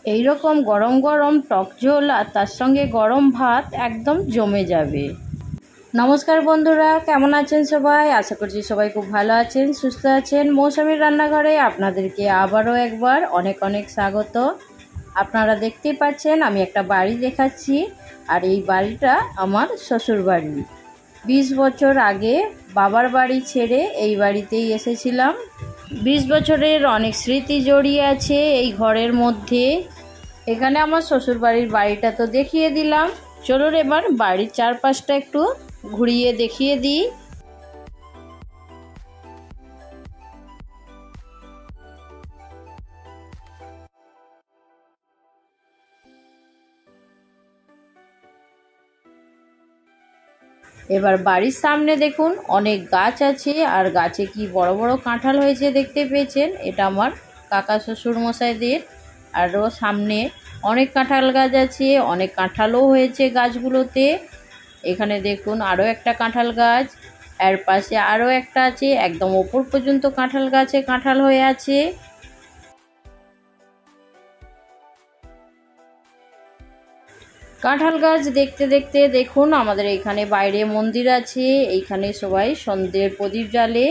এই রকম গরম গরম টক ঝোল আর তার সঙ্গে গরম ভাত একদম জমে যাবে। নমস্কার বন্ধুরা, কেমন আছেন সবাই? আশা করছি সবাই খুব ভালো আছেন, সুস্থ আছেন। মৌসুমীর রান্নাঘরে আপনাদেরকে আবারও একবার অনেক অনেক স্বাগত। আপনারা দেখতেই পাচ্ছেন আমি একটা বাড়ি দেখাচ্ছি, আর এই বাড়িটা আমার শ্বশুর বাড়ি। 20 বছর আগে বাবার বাড়ি ছেড়ে এই বাড়িতেই এসেছিলাম। 20 বছরের অনেক স্মৃতি জড়িয়ে আছে এই ঘরের মধ্যে। এখানে আমার শ্বশুর বাড়িটা তো দেখিয়ে দিলাম, চলুন এবার বাড়ির চারপাশটা একটু ঘুরিয়ে দেখিয়ে দিই। এবার বাড়ির সামনে দেখুন অনেক গাছ আছে, আর গাছে কি বড় বড় কাঁঠাল হয়েছে দেখতে পেয়েছেন। এটা আমার কাকা শ্বশুর মশাইদের। আরও সামনে অনেক কাঁঠাল গাছ আছে, অনেক কাঁঠালও হয়েছে গাছগুলোতে। এখানে দেখুন আরও একটা কাঁঠাল গাছ, এর পাশে আরও একটা আছে, একদম ওপর পর্যন্ত কাঁঠাল গাছে কাঁঠাল হয়ে আছে। কাঁঠাল গাছ দেখতে দেখতে দেখুন আমাদের এখানে বাইরে মন্দির আছে, এইখানে সবাই সন্ধ্যের প্রদীপ জ্বালে।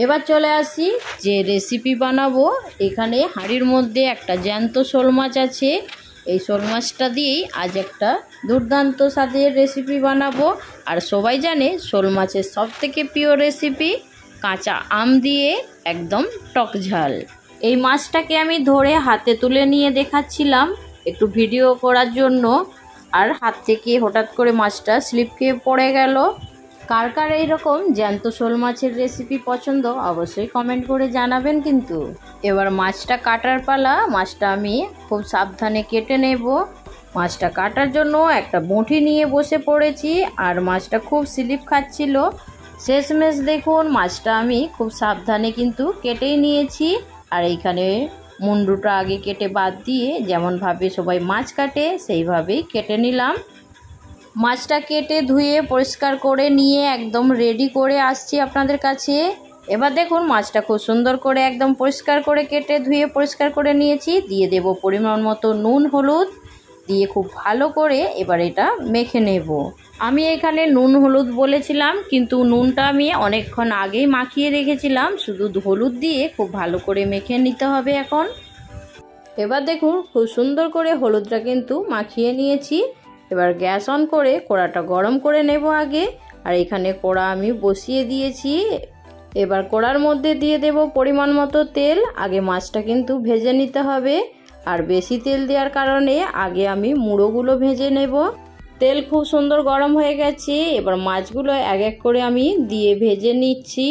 এবার চলে আসি যে রেসিপি বানাবো। এখানে হাঁড়ির মধ্যে একটা জ্যান্ত শোল মাছ আছে, এই শোল মাছটা দিয়েই আজ একটা দুর্দান্ত স্বাদের রেসিপি বানাবো। আর সবাই জানে শোল মাছের সবথেকে প্রিয় রেসিপি কাঁচা আম দিয়ে একদম টক ঝাল। এই মাছটাকে আমি ধরে হাতে তুলে নিয়ে দেখাচ্ছিলাম একটু ভিডিও করার জন্য, আর হাত থেকে হঠাৎ করে মাছটা স্লিপ খেয়ে পড়ে গেল। কার কার এইরকম জ্যান্ত শোল মাছের রেসিপি পছন্দ অবশ্যই কমেন্ট করে জানাবেন কিন্তু। এবার মাছটা কাটার পালা। মাছটা আমি খুব সাবধানে কেটে নেব। মাছটা কাটার জন্য একটা বঁটি নিয়ে বসে পড়েছি, আর মাছটা খুব স্লিপ খাচ্ছিল। শেষমেশ দেখুন মাছটা আমি খুব সাবধানে কিন্তু কেটেই নিয়েছি। আর এইখানে মুন্ডুটা আগে কেটে বাদ দিয়ে যেমনভাবে সবাই মাছ কাটে সেইভাবেই কেটে নিলাম। মাছটা কেটে ধুয়ে পরিষ্কার করে নিয়ে একদম রেডি করে আসছি আপনাদের কাছে। এবার দেখুন মাছটা খুব সুন্দর করে একদম পরিষ্কার করে কেটে ধুয়ে পরিষ্কার করে নিয়েছি। দিয়ে দেব পরিমাণ মতো নুন হলুদ, দিয়ে খুব ভালো করে এবার এটা মেখে নেব। আমি এখানে নুন হলুদ বলেছিলাম, কিন্তু নুনটা আমি অনেকক্ষণ আগেই মাখিয়ে রেখেছিলাম। শুধু হলুদ দিয়ে খুব ভালো করে মেখে নিতে হবে এখন। এবার দেখুন খুব সুন্দর করে হলুদটা কিন্তু মাখিয়ে নিয়েছি। এবার গ্যাস অন করে কড়াটা গরম করে নেব আগে। আর এখানে কড়া আমি বসিয়ে দিয়েছি। এবার কড়ার মধ্যে দিয়ে দেব পরিমাণ মতো তেল। আগে মাছটা কিন্তু ভেজে নিতে হবে, আর বেশি তেল দেওয়ার কারণে আগে আমি মুড়োগুলো ভেজে নেব। তেল খুব সুন্দর গরম হয়ে গেছে, এবার মাছগুলো এক এক করে আমি দিয়ে ভেজে নিচ্ছি।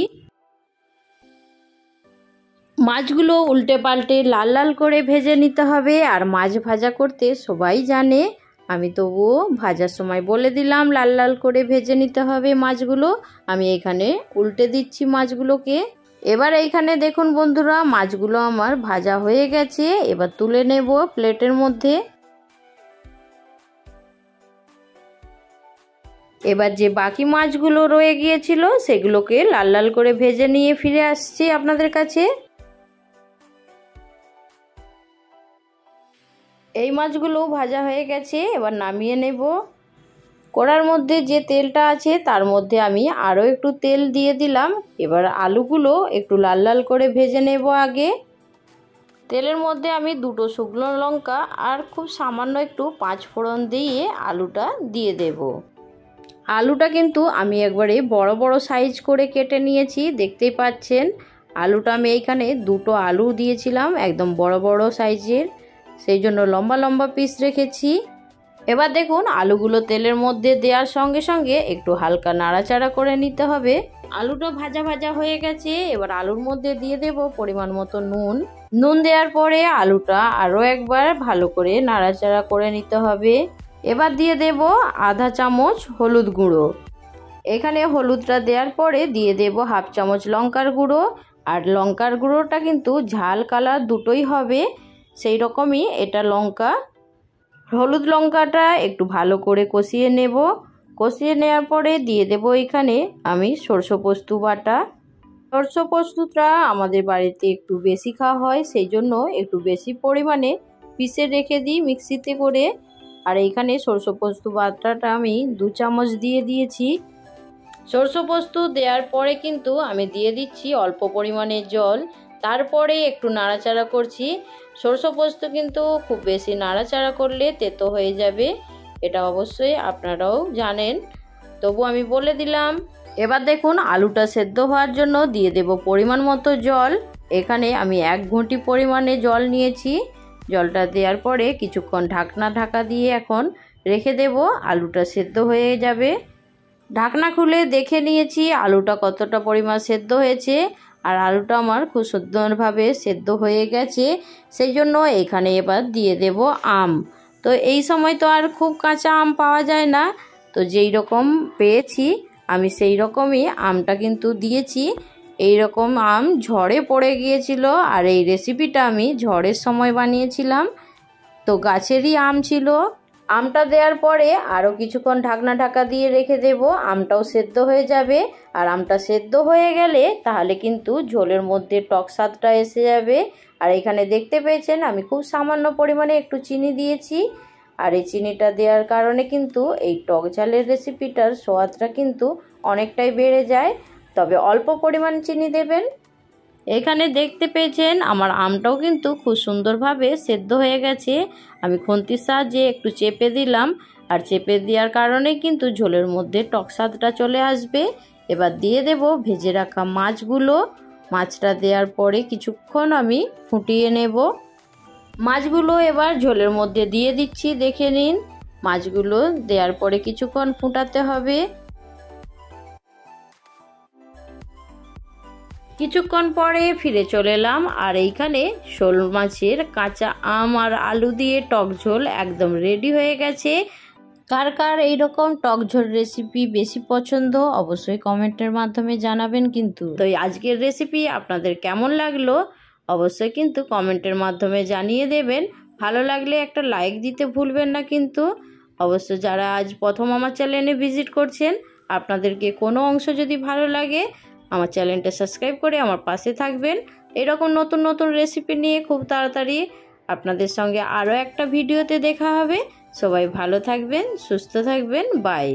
মাছগুলো উল্টে পাল্টে লাল লাল করে ভেজে নিতে হবে। আর মাছ ভাজা করতে সবাই জানে, আমি তবুও ভাজার সময় বলে দিলাম লাল লাল করে ভেজে নিতে হবে মাছগুলো। আমি এখানে উল্টে দিচ্ছি মাছগুলোকে। এবার এইখানে দেখুন বন্ধুরা মাছগুলো আমার ভাজা হয়ে গেছে। এবার তুলে নেব প্লেটের মধ্যে। এবার যে বাকি মাছগুলো রয়ে গিয়েছিল সেগুলোকে লাল লাল করে ভেজে নিয়ে ফিরে আসছি আপনাদের কাছে। এই মাছগুলো ভাজা হয়ে গেছে, এবার নামিয়ে নেব। কড়ার মধ্যে যে তেলটা আছে তার মধ্যে আমি আরও একটু তেল দিয়ে দিলাম। এবার আলুগুলো একটু লাল লাল করে ভেজে নেব আগে। তেলের মধ্যে আমি 2টো শুকনো লঙ্কা আর খুব সামান্য একটু 5 ফোড়ন দিয়ে আলুটা দিয়ে দেব। আলুটা কিন্তু আমি একবারে বড় বড় সাইজ করে কেটে নিয়েছি, দেখতেই পাচ্ছেন। আলুটা আমি এইখানে 2টো আলু দিয়েছিলাম একদম বড় বড় সাইজের, সেই জন্য লম্বা লম্বা পিস রেখেছি। এবার দেখুন আলুগুলো তেলের মধ্যে দেওয়ার সঙ্গে সঙ্গে একটু হালকা নাড়াচাড়া করে নিতে হবে। আলুটা ভাজা ভাজা হয়ে গেছে, এবার আলুর মধ্যে দিয়ে দেব পরিমাণ মতো নুন। নুন দেওয়ার পরে আলুটা আরও একবার ভালো করে নাড়াচাড়া করে নিতে হবে। এবার দিয়ে দেব আধা চামচ হলুদ গুঁড়ো। এখানে হলুদটা দেওয়ার পরে দিয়ে দেব হাফ চামচ লঙ্কার গুঁড়ো। আর লঙ্কার গুঁড়োটা কিন্তু ঝাল কালার দুটোই হবে, সেই রকমই এটা লঙ্কা। হলুদ লঙ্কাটা একটু ভালো করে কষিয়ে নেব। কষিয়ে নেওয়ার পরে দিয়ে দেব এখানে আমি সরষে পোস্ত বাটা। সরষে পোস্তটা আমাদের বাড়িতে একটু বেশি খাওয়া হয়, সেই জন্য একটু বেশি পরিমাণে পিষে রেখে দিই মিক্সিতে করে। আর এইখানে সরষে পোস্ত বাটাটা আমি 2 চামচ দিয়ে দিয়েছি। সরষে পোস্ত দেওয়ার পরে কিন্তু আমি দিয়ে দিচ্ছি অল্প পরিমাণে জল। তারপরে একটু নাড়াচাড়া করছি। সরষে পোস্ত কিন্তু খুব বেশি নাড়াচাড়া করলে তেতো হয়ে যাবে, এটা অবশ্যই আপনারাও জানেন, তবু আমি বলে দিলাম। এবার দেখুন আলুটা সেদ্ধ হওয়ার জন্য দিয়ে দেব পরিমাণ মতো জল। এখানে আমি 1 ঘটি পরিমাণে জল নিয়েছি। জলটা দেওয়ার পরে কিছুক্ষণ ঢাকা দিয়ে এখন রেখে দেব, আলুটা সেদ্ধ হয়ে যাবে। ঢাকনা খুলে দেখে নিয়েছি আলুটা কতটা পরিমাণ সেদ্ধ হয়েছে। আর আলুটা আমার খুব সুন্দরভাবে সেদ্ধ হয়ে গেছে। সেই জন্য এখানে এবার দিয়ে দেব আম। তো এই সময় তো আর খুব কাঁচা আম পাওয়া যায় না, তো যেই রকম পেয়েছি আমি সেই রকমই আমটা কিন্তু দিয়েছি। এই রকম আম ঝড়ে পড়ে গিয়েছিল, আর এই রেসিপিটা আমি ঝড়ের সময় বানিয়েছিলাম, তো গাছেরই আম ছিল। আমটা দেওয়ার পরে আরও কিছুক্ষণ ঢাকা দিয়ে রেখে দেব, আমটাও সেদ্ধ হয়ে যাবে। আর আমটা সেদ্ধ হয়ে গেলে তাহলে কিন্তু ঝোলের মধ্যে টক স্বাদটা এসে যাবে। আর এখানে দেখতে পেয়েছেন আমি খুব সামান্য পরিমাণে একটু চিনি দিয়েছি। আর এই চিনিটা দেওয়ার কারণে কিন্তু এই টক ঝালের রেসিপিটার স্বাদটা কিন্তু অনেকটাই বেড়ে যায়, তবে অল্প পরিমাণ চিনি দেবেন। এখানে দেখতে পেয়েছেন আমার আমটাও কিন্তু খুব সুন্দরভাবে সেদ্ধ হয়ে গেছে। আমি খুন্তির সাহায্যে একটু চেপে দিলাম, আর চেপে দেওয়ার কারণে কিন্তু ঝোলের মধ্যে টক স্বাদটা চলে আসবে। এবার দিয়ে দেব ভেজে রাখা মাছগুলো। মাছটা দেওয়ার পরে কিছুক্ষণ আমি ফুটিয়ে নেব। মাছগুলো এবার ঝোলের মধ্যে দিয়ে দিচ্ছি, দেখে নিন। মাছগুলো দেওয়ার পরে কিছুক্ষণ ফুটাতে হবে। কিছুক্ষণ পরে ফিরে চলে এলাম, আর এইখানে শোল মাছের কাঁচা আম আর আলু দিয়ে টক ঝোল একদম রেডি হয়ে গেছে। কার কার এইরকম টক ঝোল রেসিপি বেশি পছন্দ অবশ্যই কমেন্টের মাধ্যমে জানাবেন। কিন্তু তো আজকের রেসিপি আপনাদের কেমন লাগলো অবশ্যই কিন্তু কমেন্টের মাধ্যমে জানিয়ে দেবেন। ভালো লাগলে একটা লাইক দিতে ভুলবেন না কিন্তু। অবশ্য যারা আজ প্রথম আমার চ্যানেলে ভিজিট করছেন, আপনাদেরকে কোনো অংশ যদি ভালো লাগে আমার চ্যানেলটা সাবস্ক্রাইব করে আমার পাশে থাকবেন। এরকম নতুন নতুন রেসিপি নিয়ে খুব তাড়াতাড়ি আপনাদের সঙ্গে আরও একটা ভিডিওতে দেখা হবে। সবাই ভালো থাকবেন, সুস্থ থাকবেন, বাই।